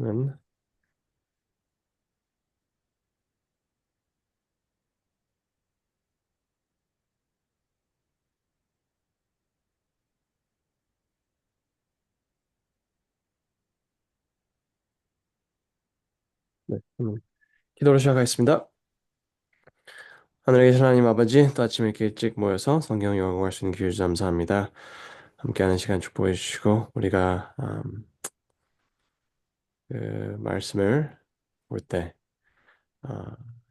하면 네, 기도로 시작하겠습니다. 하늘에 계신 하나님 아버지, 또 아침에 이렇게 일찍 모여서 성경 연구할 수 있는 기회 주셔서 감사합니다. 함께하는 시간 축복해 주시고 우리가 그 말씀을 볼 때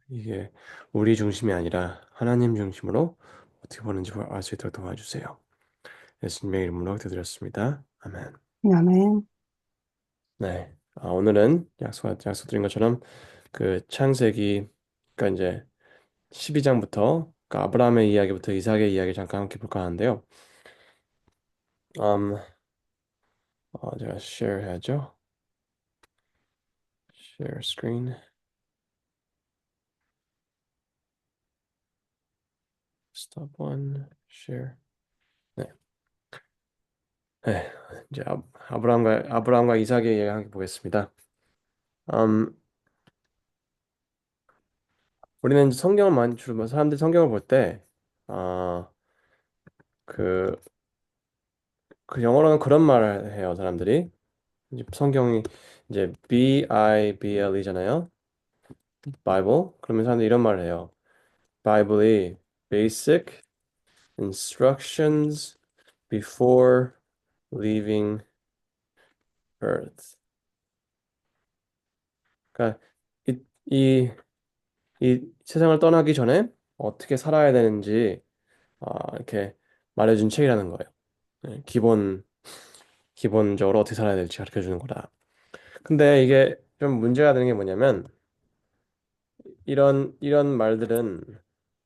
이게 우리 중심이 아니라 하나님 중심으로 어떻게 보는지 알 수 있도록 도와주세요. 예수님의 이름으로 기도드렸습니다. 아멘. 아멘. 네, 오늘은 약속드린 것처럼 그 창세기, 그러니까 이제 12장부터 아브라함의 이야기부터 이삭의 이야기 잠깐 함께 볼까 하는데요. 음, 제가 share 해야죠. share screen, stop one, share. 네, 네, 이제 아브라함과 이삭의 이야기 함께 보겠습니다. 음, 우리는 이제 성경을 많이 주로 사람들이 성경을 볼 때, 어, 그, 그 영어로는 그런 말을 해요, 사람들이. 이제 성경이 이제 Bible이잖아요. Bible. 그러면 사람들이 이런 말을 해요. Bible이 basic instructions before leaving Earth. 그러니까 이, 이, 이 세상을 떠나기 전에 어떻게 살아야 되는지 이렇게 말해준 책이라는 거예요. 네, 기본적으로 어떻게 살아야 될지 가르쳐 주는 거다. 근데 이게 좀 문제가 되는 게 뭐냐면 이런 말들은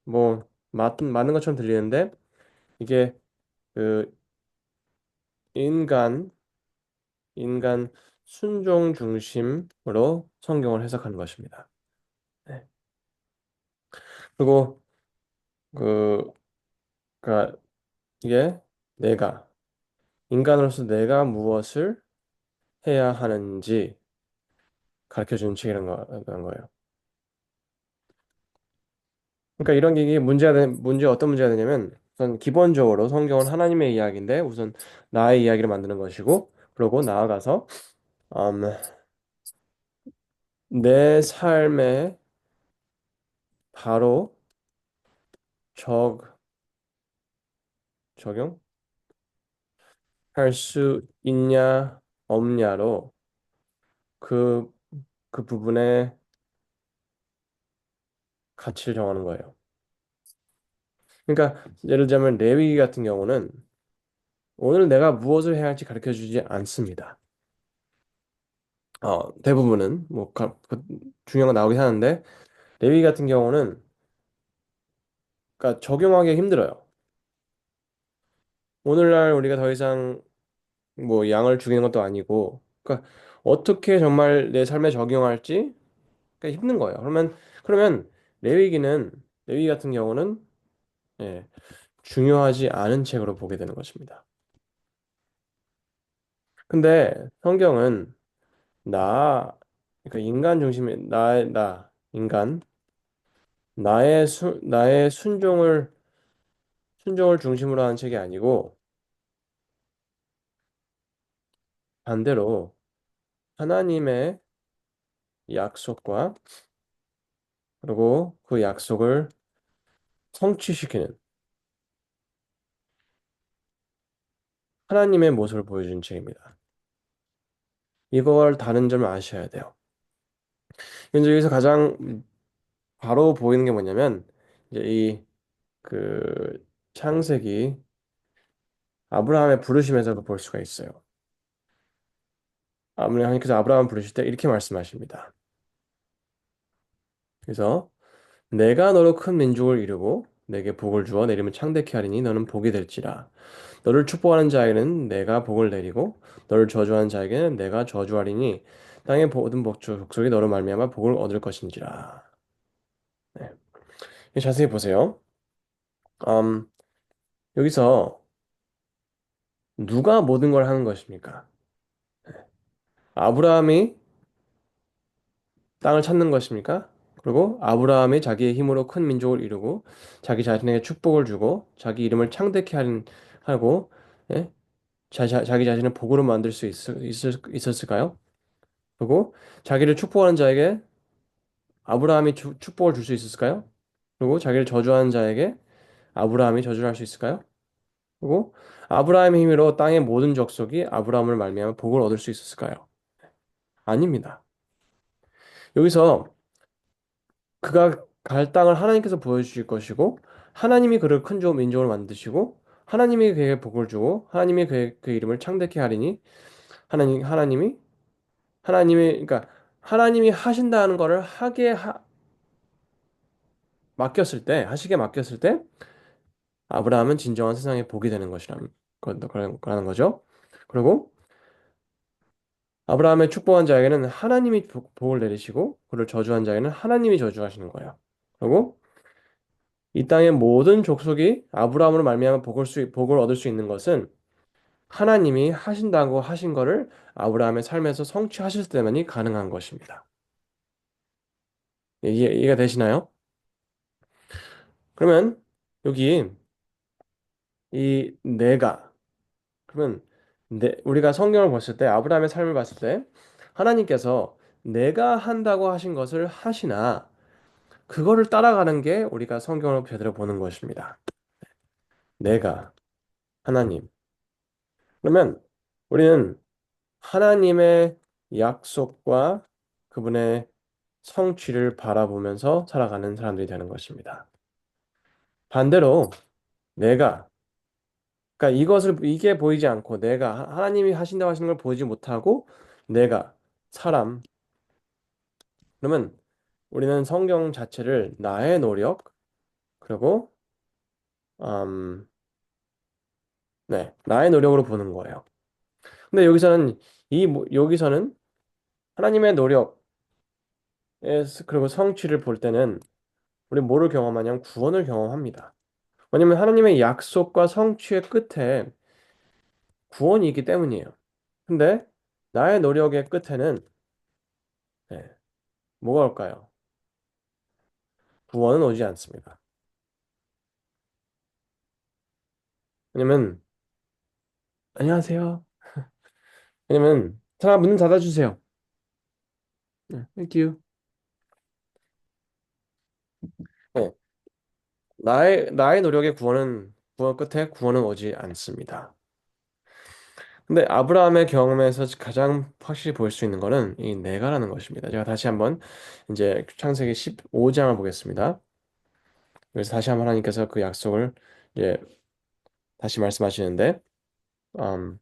뭐 맞는 것처럼 들리는데 이게 그 인간 인간 순종 중심으로 성경을 해석하는 것입니다. 네. 그리고 그 그러니까 이게 내가 인간으로서 내가 무엇을 해야 하는지 가르쳐 주는 책이라는 거예요. 그러니까 이런 게 이게 어떤 문제가 되냐면 우선 기본적으로 성경은 하나님의 이야기인데 우선 나의 이야기를 만드는 것이고 그리고 나아가서 음, 내 삶에 바로 적 적용할 수 있냐 없냐로 그 그 부분의 가치를 정하는 거예요. 그러니까 예를 들자면 레위기 같은 경우는 오늘 내가 무엇을 해야 할지 가르쳐 주지 않습니다. 대부분은 중요한 거 나오긴 하는데 레위기 같은 경우는 그러니까 적용하기 힘들어요. 오늘날 우리가 더 이상 뭐 양을 죽이는 것도 아니고 그러니까 어떻게 정말 내 삶에 적용할지 그러니까 힘든 거예요. 그러면 레위기는 레위기 같은 경우는 예, 중요하지 않은 책으로 보게 되는 것입니다. 근데 성경은 나 그러니까 인간 중심의 나 인간 나의 순종을 중심으로 하는 책이 아니고 반대로 하나님의 약속과 그리고 그 약속을 성취시키는 하나님의 모습을 보여준 책입니다. 이걸 다른 점을 아셔야 돼요. 근데 여기서 가장 바로 보이는 게 뭐냐면 이제 이 그 창세기 아브라함의 부르심에서 볼 수가 있어요. 하나님께서 아브라함 부르실 때 이렇게 말씀하십니다. 그래서 내가 너로 큰 민족을 이루고 내게 복을 주어 내 이름을 창대케 하리니 너는 복이 될지라. 너를 축복하는 자에게는 내가 복을 내리고 너를 저주하는 자에게는 내가 저주하리니 땅의 모든 족속이 너로 말미암아 복을 얻을 것인지라. 자세히 보세요. 음, 여기서 누가 모든 걸 하는 것입니까? 아브라함이 땅을 찾는 것입니까? 그리고 아브라함이 자기의 힘으로 큰 민족을 이루고 자기 자신에게 축복을 주고 자기 이름을 창대케 하고 예? 자기 자신을 복으로 만들 수 있었을까요? 그리고 자기를 축복하는 자에게 아브라함이 축복을 줄 수 있었을까요? 그리고 자기를 저주하는 자에게 아브라함이 저주를 할 수 있을까요? 그리고 아브라함의 힘으로 땅의 모든 족속이 아브라함을 말미암아 복을 얻을 수 있었을까요? 아닙니다. 여기서 그가 갈 땅을 하나님께서 보여주실 것이고 하나님이 그를 큰 민족을 만드시고 하나님이 그에게 복을 주고 하나님이 그 이름을 창대케 하리니 하나님이 그러니까 하나님이 하신다는 것을 하시게 맡겼을 때 아브라함은 진정한 세상의 복이 되는 것이라는 거라는 거죠. 그리고 아브라함의 축복한 자에게는 하나님이 복을 내리시고 그를 저주한 자에게는 하나님이 저주하시는 거예요. 그리고 이 땅의 모든 족속이 아브라함으로 말미암아 복을 얻을 수 있는 것은 하나님이 하신다고 하신 것을 아브라함의 삶에서 성취하실 때만이 가능한 것입니다. 이해가 되시나요? 그러면 여기 이 내가 그러면 우리가 성경을 봤을 때 아브라함의 삶을 봤을 때 하나님께서 내가 한다고 하신 것을 하시나 그거를 따라가는 게 우리가 성경을 제대로 보는 것입니다. 내가 하나님. 그러면 우리는 하나님의 약속과 그분의 성취를 바라보면서 살아가는 사람들이 되는 것입니다. 반대로 내가 그러니까 이게 보이지 않고 내가 하나님이 하신다고 하시는 걸 보지 못하고 내가 사람 그러면 우리는 성경 자체를 나의 노력 그리고 음, 네, 나의 노력으로 보는 거예요. 근데 여기서는 하나님의 노력에 그리고 성취를 볼 때는 우리 뭐를 경험하냐면 구원을 경험합니다. 왜냐면 하나님의 약속과 성취의 끝에 구원이 있기 때문이에요. 근데 나의 노력의 끝에는 네, 뭐가 올까요? 구원은 오지 않습니다. 왜냐면 안녕하세요. 왜냐면 사람 문 닫아주세요. 네, thank you. 네, 나의 노력의 구원 끝에 구원은 오지 않습니다. 근데 아브라함의 경험에서 가장 확실히 볼 수 있는 거는 이 내가라는 것입니다. 제가 다시 한번 이제 창세기 15장을 보겠습니다. 그래서 다시 한번 하나님께서 그 약속을 이제 다시 말씀하시는데, 음,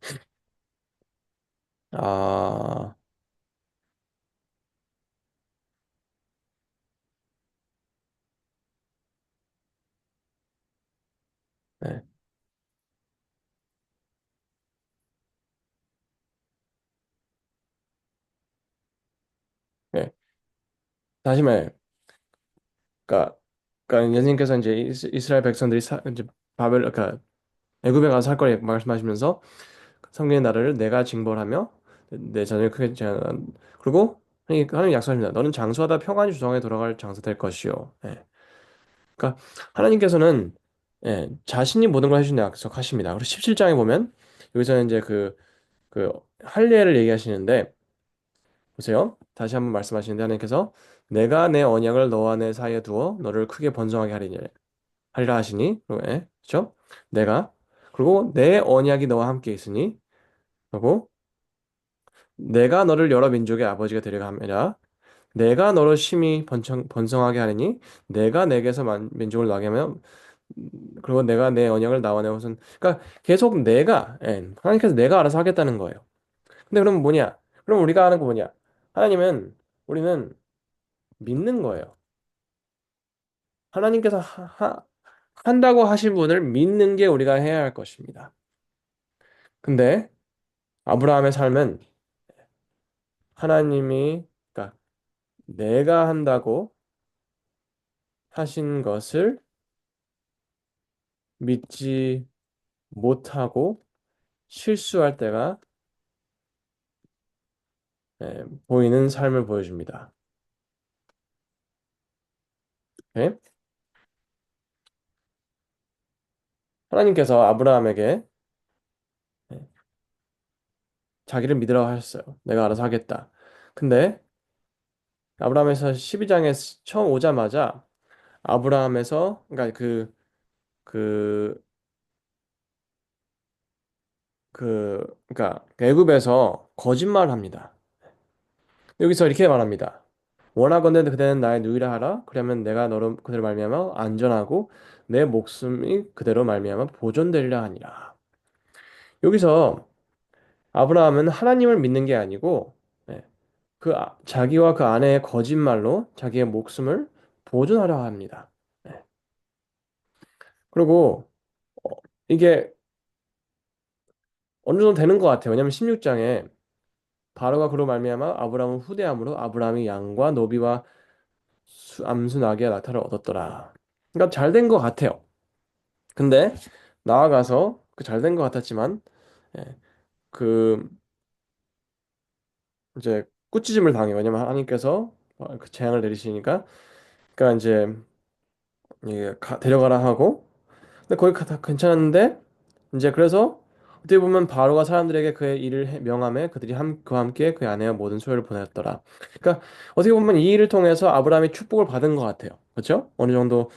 아, 네, 네. 다시 그러니까, 예수님께서 이제 이스라엘 백성들이 이제 그러니까 애굽에 가서 살 거리 말씀하시면서 성경의 나라를 내가 징벌하며 내 자녀를 크게 그리고 하나님 약속하십니다. 너는 장수하다 평안히 주성에 돌아갈 장수 될 것이요. 예. 그러니까 하나님께서는 자신이 모든 걸 해주신다 약속하십니다. 그리고 17장에 보면 여기서는 이제 그 할례를 얘기하시는데 보세요. 다시 한번 말씀하시는데 하나님께서 내가 내 언약을 너와 내 사이에 두어 너를 크게 번성하게 하리라 하시니 그렇죠? 내가 그리고 내 언약이 너와 함께 있으니 그리고 내가 너를 여러 민족의 아버지가 되리라 함이라 내가 너를 심히 번성하게 하리니 내가 내게서 민족을 나게 하며 그리고 내가 내 언약을 나와 내 것은 그러니까 계속 하나님께서 내가 알아서 하겠다는 거예요. 근데 그럼 뭐냐? 그럼 우리가 하는 거 뭐냐? 우리는 믿는 거예요. 하나님께서 한다고 하신 분을 믿는 게 우리가 해야 할 것입니다. 근데 아브라함의 삶은 하나님이 그러니까 내가 한다고 하신 것을 믿지 못하고 실수할 때가 보이는 삶을 보여줍니다. 예? 하나님께서 아브라함에게 예, 자기를 믿으라고 하셨어요. 내가 알아서 하겠다. 근데 아브라함에서 12장에 처음 오자마자 아브라함에서 그러니까 그 그러니까 애굽에서 거짓말을 합니다. 여기서 이렇게 말합니다. 원하건대 그대는 나의 누이라 하라. 그러면 내가 너로 그대로 말미암아 안전하고 내 목숨이 그대로 말미암아 보존되리라 하니라. 여기서 아브라함은 하나님을 믿는 게 아니고 예, 자기와 그 아내의 거짓말로 자기의 목숨을 보존하려 합니다. 예. 그리고 어, 이게 어느 정도 되는 것 같아요. 왜냐하면 16장에 바로가 그로 말미암아 아브라함을 후대함으로 아브라함이 양과 노비와 암수 나귀와 낙타를 얻었더라. 그러니까 잘 된 것 같아요. 근데 나아가서 그 잘 된 것 같았지만 예, 그 이제 꾸짖음을 당해요. 왜냐면 하나님께서 그 재앙을 내리시니까 그러니까 이제 이게 데려가라 하고 근데 거기 다 괜찮았는데 이제 그래서 어떻게 보면 바로가 사람들에게 그의 일을 명함에 그들이 그와 함께 그의 아내와 모든 소유를 보냈더라. 그러니까 어떻게 보면 이 일을 통해서 아브라함이 축복을 받은 것 같아요. 그렇죠? 어느 정도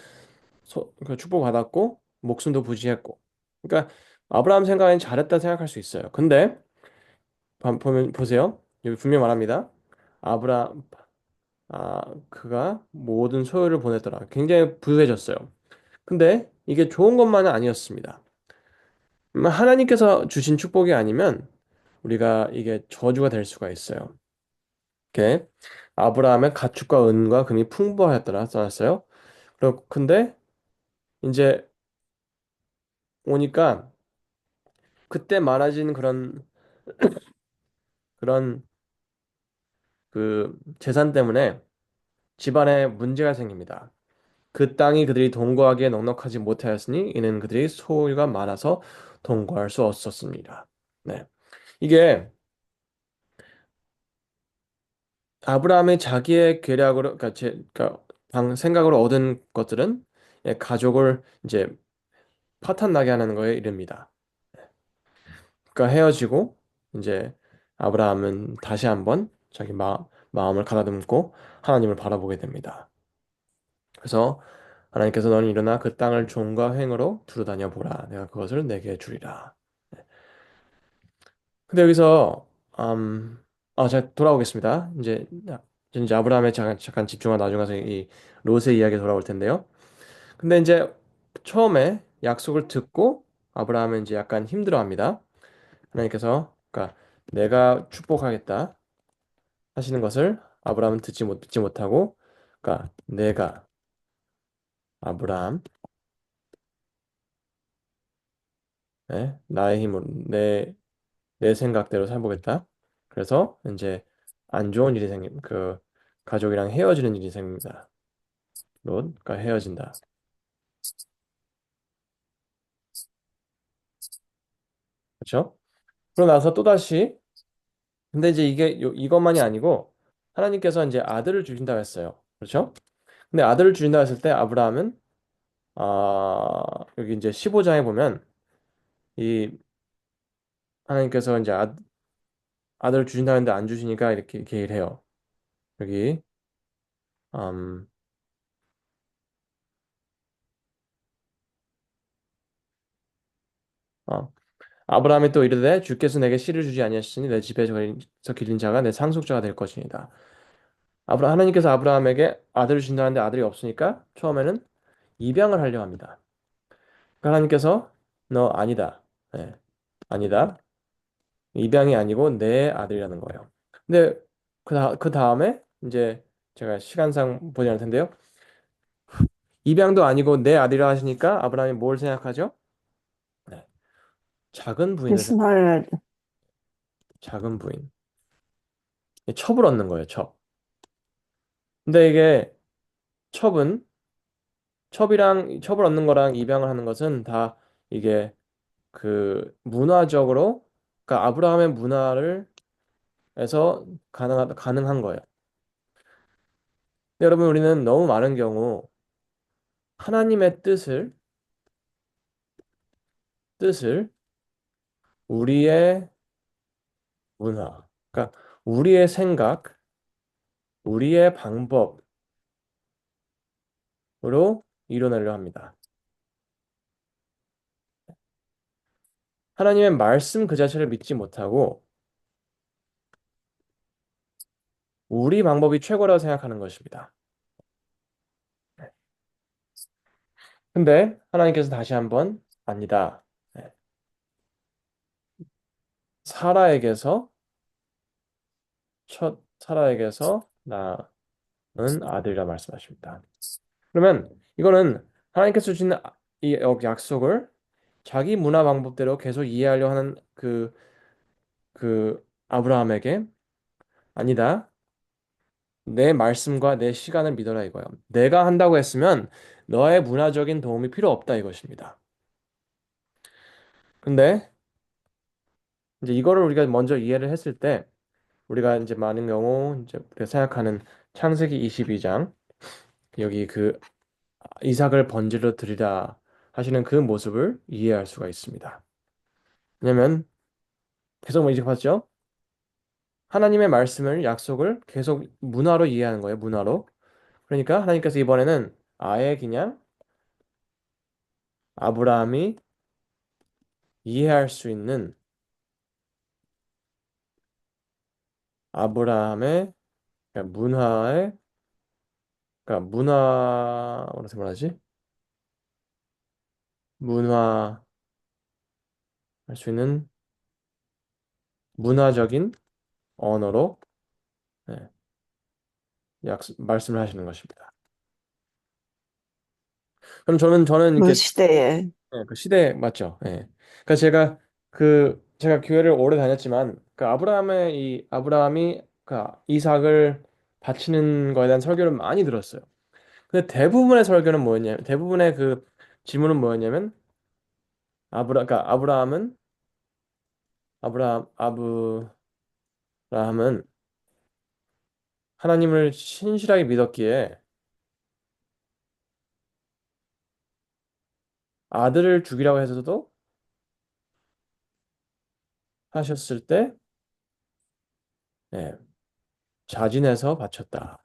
그 축복 받았고 목숨도 부지했고. 그러니까 아브라함 생각엔 잘했다 생각할 수 있어요. 근데 보면 보세요. 여기 분명 말합니다. 아브라 그가 모든 소유를 보냈더라. 굉장히 부유해졌어요. 근데 이게 좋은 것만은 아니었습니다. 하나님께서 주신 축복이 아니면 우리가 이게 저주가 될 수가 있어요. 이렇게 아브라함의 가축과 은과 금이 풍부하였더라 써놨어요. 근데 이제 오니까 그때 많아진 그런 그 재산 때문에 집안에 문제가 생깁니다. 그 땅이 그들이 동거하기에 넉넉하지 못하였으니 이는 그들이 소유가 많아서 동거할 수 없었습니다. 네. 이게 아브라함이 자기의 계략으로 그러니까 생각으로 얻은 것들은 예, 가족을 이제 파탄 나게 하는 거에 이릅니다. 그러니까 헤어지고 이제 아브라함은 다시 한번 자기 마음을 가다듬고 하나님을 바라보게 됩니다. 그래서 하나님께서 너는 일어나 그 땅을 종과 횡으로 두루다녀 보라. 내가 그것을 내게 주리라. 근데 여기서 제가 돌아오겠습니다. 이제 아브라함에 잠깐 집중하고 나중에 가서 이 롯의 이야기에 돌아올 텐데요. 근데 이제 처음에 약속을 듣고 아브라함은 이제 약간 힘들어합니다. 하나님께서 그러니까 내가 축복하겠다 하시는 것을 아브라함은 듣지 못하고 그러니까 내가 아브라함 나의 힘으로 내 생각대로 살보겠다. 그래서 이제 안 좋은 일이 그 가족이랑 헤어지는 일이 생깁니다. 그러니까 헤어진다. 그렇죠? 그러고 나서 또다시 근데 이제 이것만이 아니고 하나님께서 이제 아들을 주신다고 했어요. 그렇죠? 근데 아들을 주신다고 했을 때 아브라함은 여기 이제 15장에 보면 이 하나님께서 이제 아들을 주신다고 했는데 안 주시니까 이렇게 일해요. 여기 음, 어, 아브라함이 또 이르되 주께서 내게 씨를 주지 아니하시니 내 집에서 기른 자가 내 상속자가 될 것이니다. 하나님께서 아브라함에게 아들을 주신다는데 아들이 없으니까 처음에는 입양을 하려 합니다. 그러니까 하나님께서 너 아니다. 네, 아니다. 입양이 아니고 내 아들이라는 거예요. 근데 그 다음에 이제 제가 시간상 보지 않을 텐데요. 입양도 아니고 내 아들이라 하시니까 아브라함이 뭘 생각하죠? 네, 작은 부인을 이스마엘, 작은 부인. 첩을 얻는 거예요, 첩. 근데 이게 첩은 첩을 얻는 거랑 입양을 하는 것은 다 이게 그 문화적으로 그러니까 아브라함의 문화를 해서 가능한 거예요. 근데 여러분 우리는 너무 많은 경우 하나님의 뜻을 우리의 문화, 그러니까 우리의 생각, 우리의 방법으로 이뤄내려 합니다. 하나님의 말씀 그 자체를 믿지 못하고 우리 방법이 최고라고 생각하는 것입니다. 근데 하나님께서 다시 한번 아니다. 네. 사라에게서 첫 사라에게서 낳은 아들이라 말씀하십니다. 그러면 이거는 하나님께서 주신 이 약속을 자기 문화 방법대로 계속 이해하려 하는 그 아브라함에게 아니다. 내 말씀과 내 시간을 믿어라 이거예요. 내가 한다고 했으면 너의 문화적인 도움이 필요 없다 이것입니다. 근데 이제 이거를 우리가 먼저 이해를 했을 때 우리가 이제 많은 경우 이제 우리가 생각하는 창세기 22장 여기 그 이삭을 번제로 드리라 하시는 그 모습을 이해할 수가 있습니다. 왜냐면 계속 뭐 이제 봤죠? 하나님의 말씀을 약속을 계속 문화로 이해하는 거예요. 문화로. 그러니까 하나님께서 이번에는 아예 그냥 아브라함이 이해할 수 있는 아브라함의 그러니까 문화의 그러니까 문화라고 말하지? 문화할 수 있는 문화적인 언어로 네, 말씀을 하시는 것입니다. 그럼 저는 그 이렇게 시대에. 그 시대 맞죠? 예. 그러니까 제가 교회를 오래 다녔지만 그 아브라함이 그 이삭을 바치는 거에 대한 설교를 많이 들었어요. 근데 대부분의 설교는 뭐였냐면 대부분의 그 질문은 뭐였냐면 그러니까 아브라함은 하나님을 신실하게 믿었기에 아들을 죽이라고 해서도 하셨을 때 예, 자진해서 바쳤다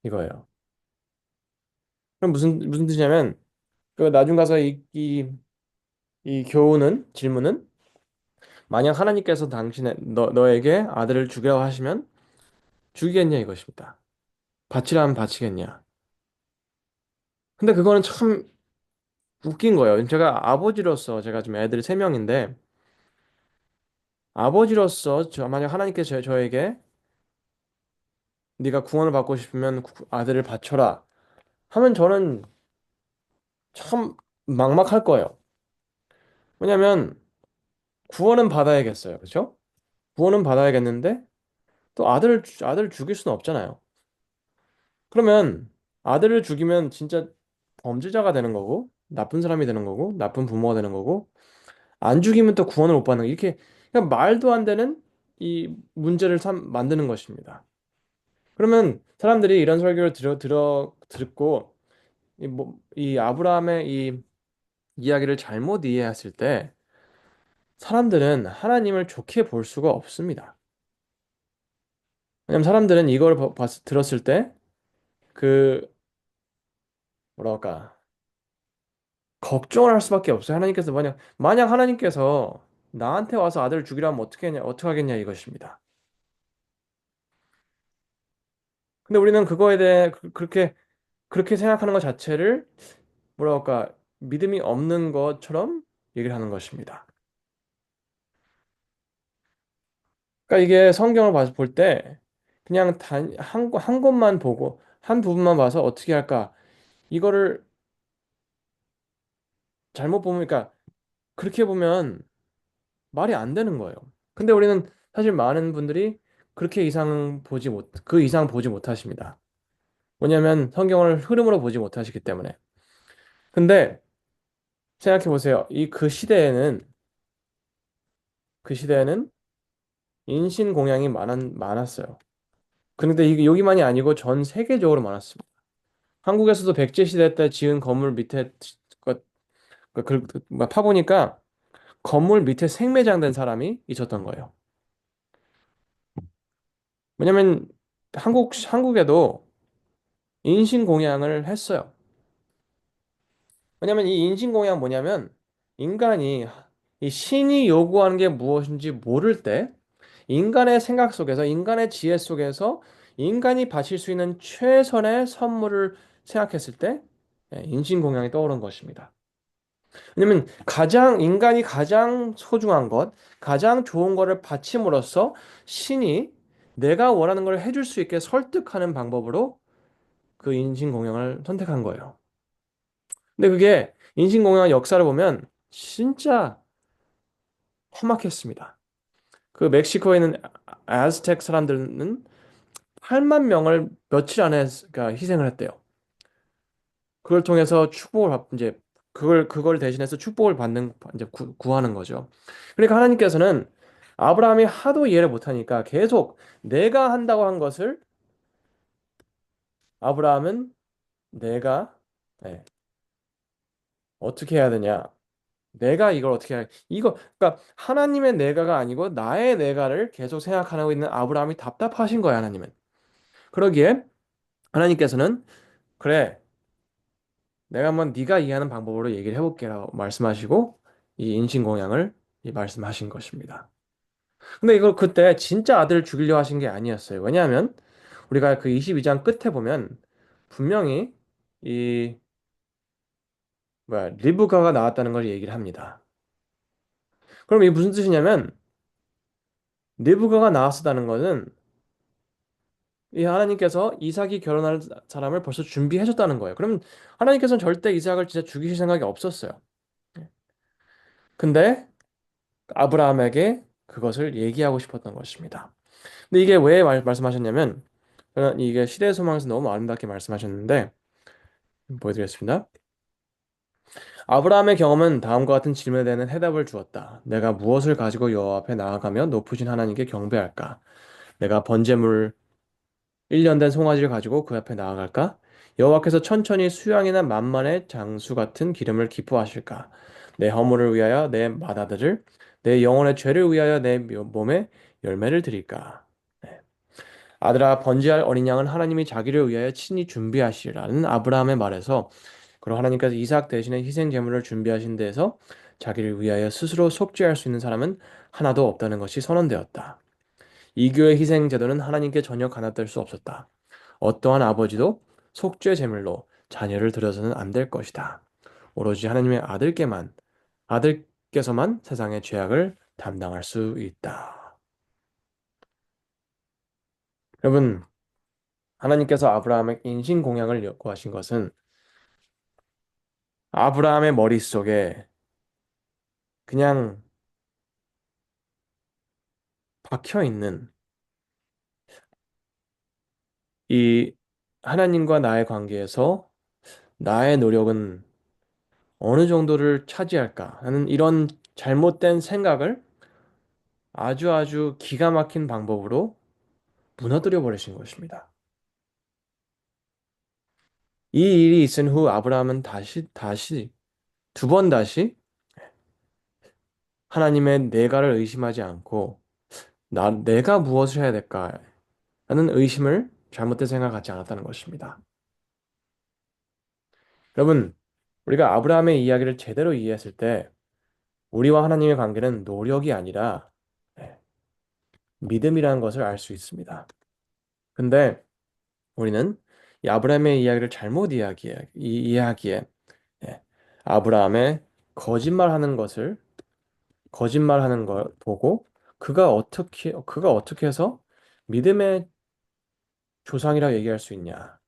이거예요. 그럼 무슨 뜻이냐면 그 나중 가서 이 질문은 만약 하나님께서 너에게 아들을 죽이라고 하시면 죽이겠냐 이것입니다. 바치라면 바치겠냐. 근데 그거는 참 웃긴 거예요. 제가 지금 애들이 세 명인데 아버지로서 만약 하나님께서 저에게 네가 구원을 받고 싶으면 아들을 바쳐라 하면 저는 참 막막할 거예요. 왜냐면 구원은 받아야겠어요. 그렇죠? 구원은 받아야겠는데 또 아들을 죽일 수는 없잖아요. 그러면 아들을 죽이면 진짜 범죄자가 되는 거고 나쁜 사람이 되는 거고 나쁜 부모가 되는 거고 안 죽이면 또 구원을 못 받는 거 이렇게 그냥 말도 안 되는 이 문제를 만드는 것입니다. 그러면 사람들이 이런 설교를 듣고 이 아브라함의 이 이야기를 잘못 이해했을 때 사람들은 하나님을 좋게 볼 수가 없습니다. 왜냐면 사람들은 이걸 들었을 때 그 뭐랄까 걱정을 할 수밖에 없어요. 하나님께서 만약 하나님께서 나한테 와서 아들을 죽이라 하면 어떻게 하겠냐 이것입니다. 근데 우리는 그거에 대해 그렇게 생각하는 것 자체를 뭐랄까 믿음이 없는 것처럼 얘기를 하는 것입니다. 그러니까 이게 성경을 볼 때 그냥 한 곳만 보고 한 부분만 봐서 어떻게 할까 이거를 잘못 보면 그러니까 그렇게 보면 말이 안 되는 거예요. 근데 우리는 사실 많은 분들이 그 이상 보지 못하십니다. 왜냐하면 성경을 흐름으로 보지 못하시기 때문에. 근데 생각해 보세요. 그 시대에는 인신공양이 많았어요. 근데 이게 여기만이 아니고 전 세계적으로 많았습니다. 한국에서도 백제 시대 때 지은 건물 밑에 파보니까 건물 밑에 생매장된 사람이 있었던 거예요. 왜냐면 한국에도 인신공양을 했어요. 왜냐면 이 인신공양 뭐냐면 인간이 이 신이 요구하는 게 무엇인지 모를 때 인간의 생각 속에서 인간의 지혜 속에서 인간이 바칠 수 있는 최선의 선물을 생각했을 때 인신공양이 떠오른 것입니다. 왜냐면 인간이 가장 소중한 것, 가장 좋은 거를 바침으로써 신이 내가 원하는 걸 해줄 수 있게 설득하는 방법으로 그 인신공양을 선택한 거예요. 근데 그게 인신공양의 역사를 보면 진짜 험악했습니다. 그 멕시코에 있는 아즈텍 사람들은 8만 명을 며칠 안에 그러니까 희생을 했대요. 그걸 통해서 이제 그걸 대신해서 축복을 받는 이제 구하는 거죠. 그러니까 하나님께서는 아브라함이 하도 이해를 못하니까 계속 내가 한다고 한 것을 아브라함은 내가 네, 어떻게 해야 되냐? 내가 이걸 어떻게 해야 이거 그러니까 하나님의 내가가 아니고 나의 내가를 계속 생각하고 있는 아브라함이 답답하신 거야, 하나님은. 그러기에 하나님께서는 그래, 내가 한번 네가 이해하는 방법으로 얘기를 해볼게라고 말씀하시고 이 인신공양을 말씀하신 것입니다. 근데 이걸 그때 진짜 아들을 죽이려 하신 게 아니었어요. 왜냐하면 우리가 그 22장 끝에 보면 분명히 이 리브가가 나왔다는 걸 얘기를 합니다. 그럼 이게 무슨 뜻이냐면 리브가가 나왔다는 것은 이 하나님께서 이삭이 결혼할 사람을 벌써 준비해 줬다는 거예요. 그러면 하나님께서는 절대 이삭을 진짜 죽이실 생각이 없었어요. 근데 아브라함에게 그것을 얘기하고 싶었던 것입니다. 근데 이게 왜 말씀하셨냐면 이게 시대의 소망에서 너무 아름답게 말씀하셨는데 보여드리겠습니다. 아브라함의 경험은 다음과 같은 질문에 대한 해답을 주었다. 내가 무엇을 가지고 여호와 앞에 나아가며 높으신 하나님께 경배할까? 내가 번제물 1년 된 송아지를 가지고 그 앞에 나아갈까? 여호와께서 천천히 수양이나 만만의 장수 같은 기름을 기뻐하실까? 내 허물을 위하여 내 맏아들을, 내 영혼의 죄를 위하여 내 몸에 열매를 드릴까? 네. 아들아, 번제할 어린 양은 하나님이 자기를 위하여 친히 준비하시라는 아브라함의 말에서 그리고 하나님께서 이삭 대신에 희생 제물을 준비하신 데에서 자기를 위하여 스스로 속죄할 수 있는 사람은 하나도 없다는 것이 선언되었다. 이교의 희생 제도는 하나님께 전혀 간합될 수 없었다. 어떠한 아버지도 속죄 제물로 자녀를 들여서는 안 될 것이다. 오로지 하나님의 아들께서만 세상의 죄악을 담당할 수 있다. 여러분, 하나님께서 아브라함의 인신 공양을 요구하신 것은 아브라함의 머릿속에 그냥 박혀 있는 이 하나님과 나의 관계에서 나의 노력은 어느 정도를 차지할까 하는 이런 잘못된 생각을 아주 아주 기가 막힌 방법으로 무너뜨려 버리신 것입니다. 이 일이 있은 후 아브라함은 다시 두 번 다시 하나님의 내가를 의심하지 않고 내가 무엇을 해야 될까 하는 의심을 잘못된 생각 갖지 않았다는 것입니다. 여러분, 우리가 아브라함의 이야기를 제대로 이해했을 때 우리와 하나님의 관계는 노력이 아니라 예, 믿음이라는 것을 알 수 있습니다. 근데 우리는 이 아브라함의 이야기를 잘못 이해하기에 예, 아브라함의 거짓말하는 걸 보고 그가 어떻게 해서 믿음의 조상이라고 얘기할 수 있냐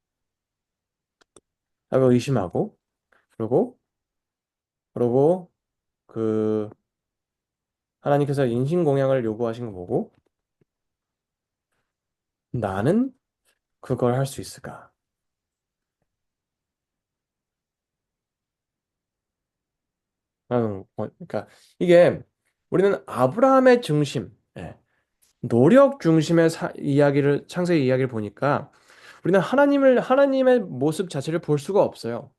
라고 의심하고 그리고 그리고 그 하나님께서 인신공양을 요구하신 거 보고 나는 그걸 할 수 있을까? 그러니까 이게 우리는 아브라함의 중심, 노력 중심의 이야기를 창세기 이야기를 보니까 우리는 하나님의 모습 자체를 볼 수가 없어요.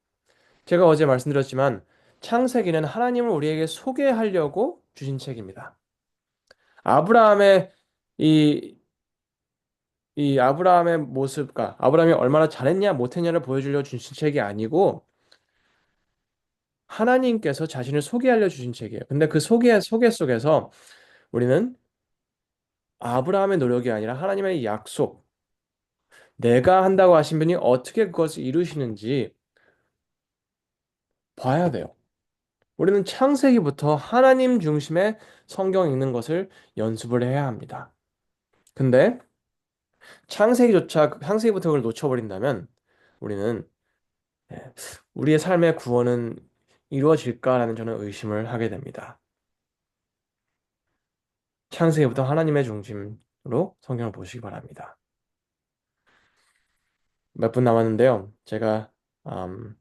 제가 어제 말씀드렸지만 창세기는 하나님을 우리에게 소개하려고 주신 책입니다. 아브라함의 이, 이 아브라함의 모습과 아브라함이 얼마나 잘했냐 못했냐를 보여주려 주신 책이 아니고 하나님께서 자신을 소개하려 주신 책이에요. 근데 그 소개 속에서 우리는 아브라함의 노력이 아니라 하나님의 약속, 내가 한다고 하신 분이 어떻게 그것을 이루시는지 봐야 돼요. 우리는 창세기부터 하나님 중심의 성경 읽는 것을 연습을 해야 합니다. 근데 창세기부터 그걸 놓쳐버린다면 우리는 예, 우리의 삶의 구원은 이루어질까라는 저는 의심을 하게 됩니다. 창세기부터 하나님의 중심으로 성경을 보시기 바랍니다. 몇 분 남았는데요. 음,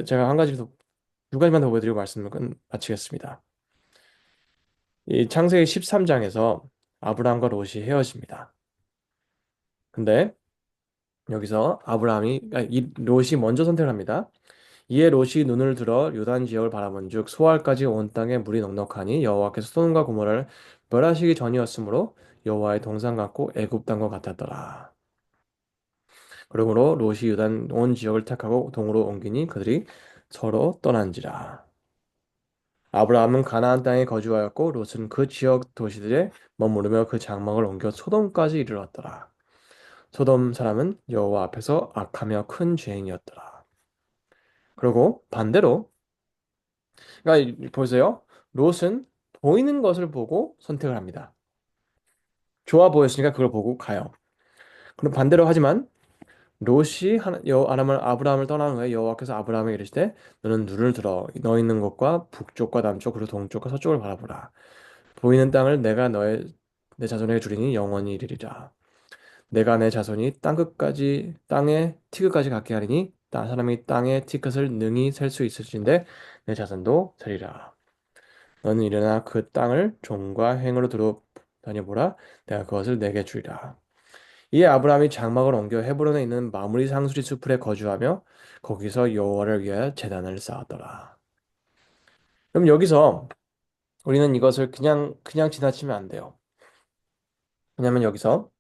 제가 한 가지 더, 두 가지만 더 보여드리고 말씀을 마치겠습니다. 이 창세기 13장에서 아브라함과 롯이 헤어집니다. 근데 여기서 이 롯이 먼저 선택을 합니다. 이에 롯이 눈을 들어 요단 지역을 바라본즉 소알까지 온 땅에 물이 넉넉하니 여호와께서 소돔과 고모라를 멸하시기 전이었으므로 여호와의 동상 같고 애굽 땅과 같았더라. 그러므로 롯이 요단 온 지역을 택하고 동으로 옮기니 그들이 서로 떠난지라. 아브라함은 가나안 땅에 거주하였고 롯은 그 지역 도시들에 머무르며 그 장막을 옮겨 소돔까지 이르렀더라. 소돔 사람은 여호와 앞에서 악하며 큰 죄인이었더라. 그리고 반대로 그러니까 보세요. 롯은 보이는 것을 보고 선택을 합니다. 좋아 보였으니까 그걸 보고 가요. 그럼 반대로 하지만 롯이 아브라함을 떠난 후에 여호와께서 아브라함에게 이르시되 너는 눈을 들어 너 있는 곳과 북쪽과 남쪽 그리고 동쪽과 서쪽을 바라보라. 보이는 땅을 내 자손에게 주리니 영원히 이르리라. 내가 내 자손이 땅의 티끌까지 갖게 하리니 사람이 땅의 티끌을 능히 셀 수 있을진데 내 자손도 세리라. 너는 일어나 그 땅을 종과 행으로 두루 다녀보라. 내가 그것을 내게 주리라. 이에 아브라함이 장막을 옮겨 헤브론에 있는 마므리 상수리 수풀에 거주하며 거기서 여호와를 위하여 제단을 쌓았더라. 그럼 여기서 우리는 이것을 그냥 지나치면 안 돼요. 왜냐하면 여기서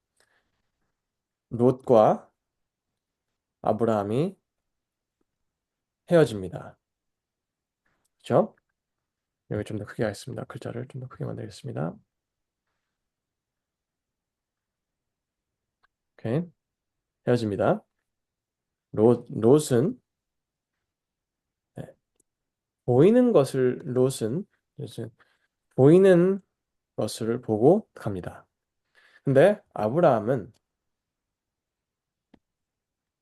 롯과 아브라함이 헤어집니다. 그렇죠? 여기 좀 더 크게 하겠습니다. 글자를 좀 더 크게 만들겠습니다. 오케이. 헤어집니다. 롯은 네, 롯은 보이는 것을 보고 갑니다. 근데 아브라함은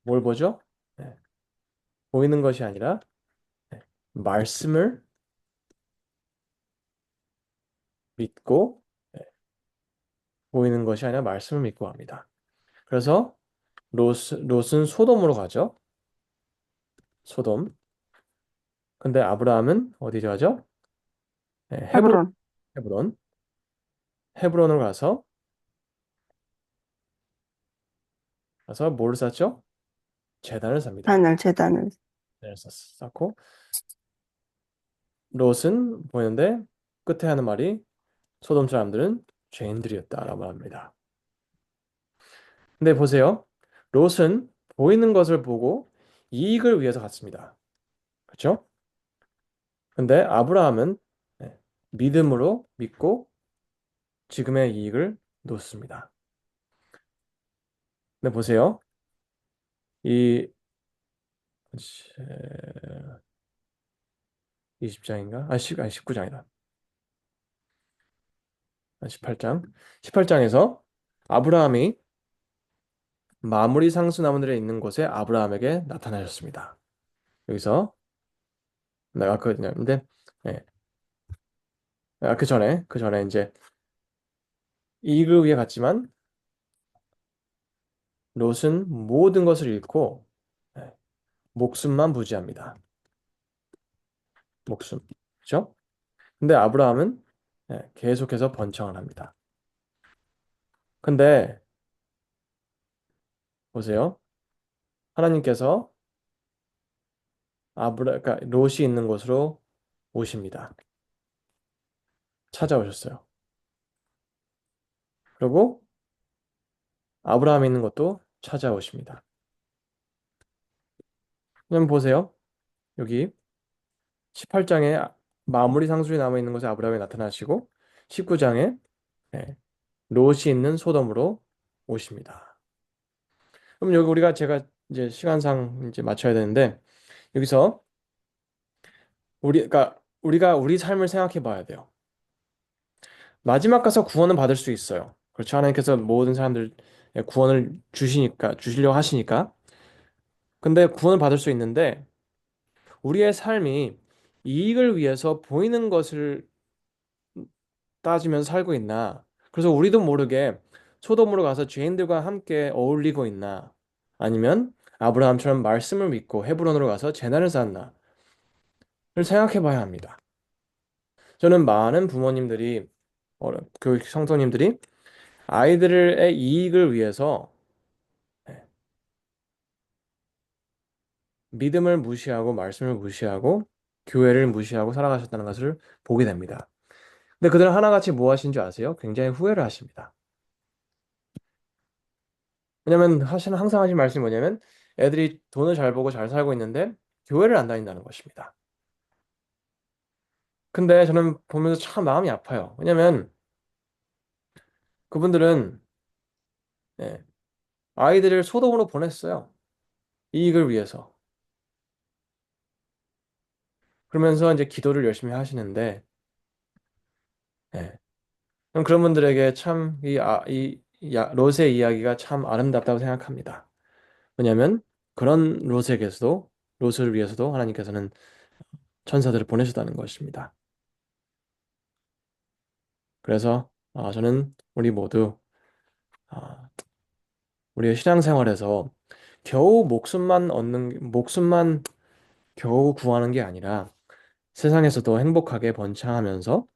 뭘 보죠? 네, 보이는 것이 아니라 네, 말씀을 믿고 네, 보이는 것이 아니라 말씀을 믿고 갑니다. 그래서 롯은 소돔으로 가죠. 소돔. 근데 아브라함은 어디로 가죠? 네, 헤브론, 헤브론. 헤브론으로 가서 뭘 쌓죠? 제단을 삽니다. 하늘 재단을. 네, 쌓고 롯은 보이는데 끝에 하는 말이 소돔 사람들은 죄인들이었다라고 합니다. 근데 보세요. 롯은 보이는 것을 보고 이익을 위해서 갔습니다. 그렇죠? 근데 아브라함은 네, 믿음으로 믿고 지금의 이익을 놓습니다. 근데 보세요. 이 20장인가? 아니 19장이다. 18장. 18장에서 아브라함이 마무리 상수나무들에 있는 곳에 아브라함에게 나타나셨습니다. 여기서 내가 근데 예. 그 전에 이제 이익을 위해 갔지만 롯은 모든 것을 잃고 예, 목숨만 부지합니다. 목숨. 그렇죠? 근데 아브라함은 계속해서 번창을 합니다. 근데 보세요. 하나님께서 그러니까 롯이 있는 곳으로 오십니다. 찾아오셨어요. 그리고 아브라함이 있는 곳도 찾아오십니다. 그럼 보세요. 여기 18장에 마무리 상술이 남아 있는 곳에 아브라함이 나타나시고 19장에 롯이 있는 소돔으로 오십니다. 그럼 여기 제가 이제 시간상 이제 맞춰야 되는데 여기서 우리가 우리 삶을 생각해 봐야 돼요. 마지막 가서 구원은 받을 수 있어요. 그렇죠? 하나님께서 모든 사람들 구원을 주시려고 하시니까. 근데 구원을 받을 수 있는데 우리의 삶이 이익을 위해서 보이는 것을 따지면서 살고 있나? 그래서 우리도 모르게 소돔으로 가서 죄인들과 함께 어울리고 있나? 아니면 아브라함처럼 말씀을 믿고 헤브론으로 가서 제단을 쌓았나를 생각해 봐야 합니다. 저는 많은 부모님들이 교육 성도님들이 아이들의 이익을 위해서 네, 믿음을 무시하고 말씀을 무시하고 교회를 무시하고 살아가셨다는 것을 보게 됩니다. 근데 그들은 하나같이 뭐 하신 줄 아세요? 굉장히 후회를 하십니다. 왜냐면 항상 하신 말씀이 뭐냐면 애들이 돈을 잘 벌고 잘 살고 있는데 교회를 안 다닌다는 것입니다. 근데 저는 보면서 참 마음이 아파요. 왜냐면 그분들은 예, 아이들을 소돔으로 보냈어요. 이익을 위해서. 그러면서 이제 기도를 열심히 하시는데 예, 그럼 그런 분들에게 참 롯의 이야기가 참 아름답다고 생각합니다. 왜냐하면 그런 롯을 위해서도 하나님께서는 천사들을 보내셨다는 것입니다. 그래서 저는 우리 모두 아, 우리의 신앙생활에서 목숨만 겨우 구하는 게 아니라 세상에서도 행복하게 번창하면서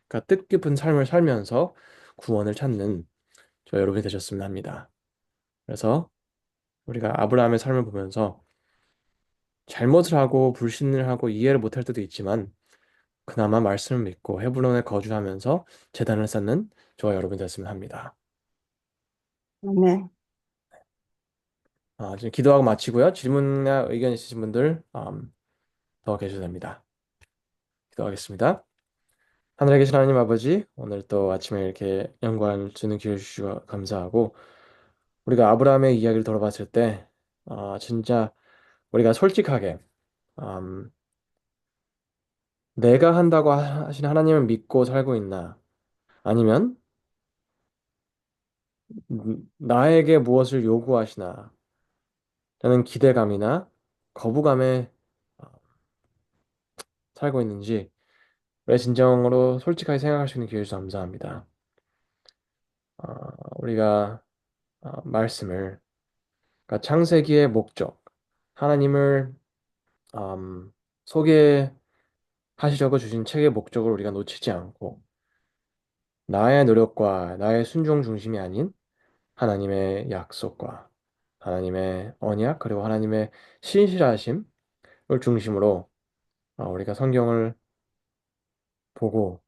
그러니까 뜻깊은 삶을 살면서 구원을 찾는 저 여러분이 되셨으면 합니다. 그래서 우리가 아브라함의 삶을 보면서 잘못을 하고 불신을 하고 이해를 못할 때도 있지만 그나마 말씀을 믿고 헤브론에 거주하면서 제단을 쌓는 저와 여러분이 되었으면 합니다. 네. 지금 기도하고 마치고요. 질문이나 의견 있으신 분들 더 계셔도 됩니다. 기도하겠습니다. 하늘에 계신 하나님 아버지, 오늘 또 아침에 이렇게 영광을 주는 기회를 주시고 감사하고 우리가 아브라함의 이야기를 들어봤을 때 진짜 우리가 솔직하게 음, 내가 한다고 하신 하나님을 믿고 살고 있나 아니면 나에게 무엇을 요구하시나 라는 기대감이나 거부감에 어, 살고 있는지 왜 진정으로 솔직하게 생각할 수 있는 기회를 주셔서 감사합니다. 어, 우리가 말씀을 그러니까 창세기의 목적 하나님을 음, 소개하시려고 주신 책의 목적을 우리가 놓치지 않고 나의 노력과 나의 순종 중심이 아닌 하나님의 약속과 하나님의 언약 그리고 하나님의 신실하심을 중심으로 우리가 성경을 보고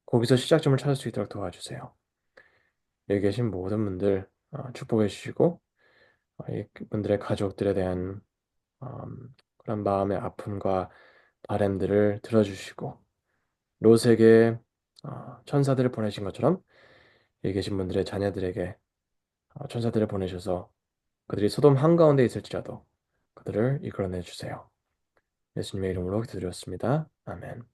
거기서 시작점을 찾을 수 있도록 도와주세요. 여기 계신 모든 분들 축복해 주시고 이 분들의 가족들에 대한 그런 마음의 아픔과 바램들을 들어주시고 롯에게 천사들을 보내신 것처럼 여기 계신 분들의 자녀들에게 천사들을 보내셔서 그들이 소돔 한가운데 있을지라도 그들을 이끌어내 주세요. 예수님의 이름으로 기도드렸습니다. 아멘.